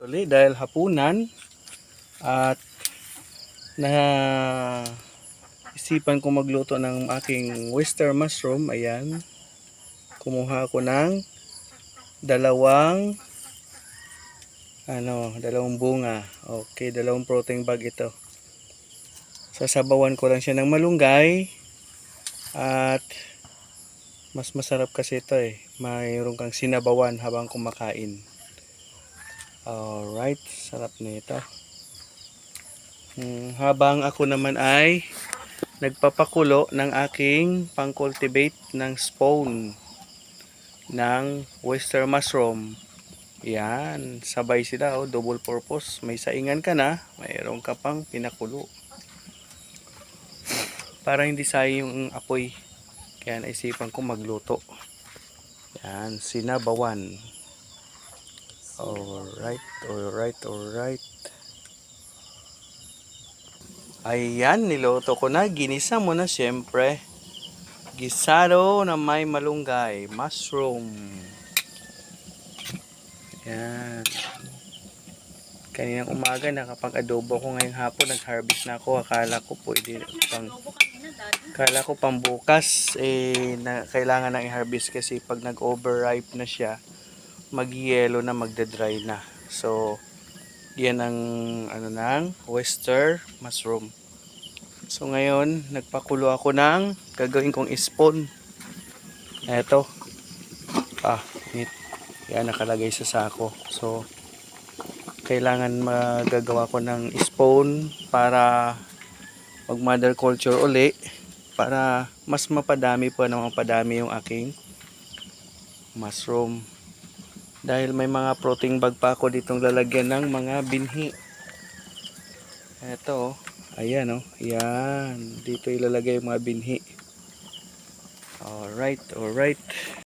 Uli dahil hapunan at na isipan ko magluto ng aking oyster mushroom. Ayan, kumuha ako ng dalawang bunga. Okay, dalawang protein bag ito. Sasabawan ko lang siya ng malunggay at mas masarap kasi ito mayroon kang sinabawan habang kumakain. Alright, sarap nito. Habang ako naman ay nagpapakulo ng aking pang-cultivate ng spawn ng oyster mushroom. Yan, sabay sila, double purpose. May saingan ka na, mayroon ka pang pinakulo. Para hindi sayang yung apoy, kaya naisipan ko magluto. Yan, sinabawan. Alright. Ayan, niluto ko na. Ginisa mo na syempre. Gisado na may malunggay. Mushroom. Ayan. Kaninang umaga nakapag-adobo ko, ngayong hapon nag-harvest na ako. Akala ko pang bukas kailangan nang i-harvest kasi pag nag-overripe na siya, mag-yellow na, magde-dry na. So, yan ang ng oyster mushroom. So ngayon, nagpakulo ako ng gagawin kong spoon. Eto. Yan nakalagay sa sako. So, kailangan magagawa ko ng spoon para mag mother culture uli, para mas mapadami yung aking mushroom. Dahil may mga protein bag pa ako ditong lalagyan ng mga binhi. Eto, ayan yan. Dito ilalagay yung mga binhi. Alright.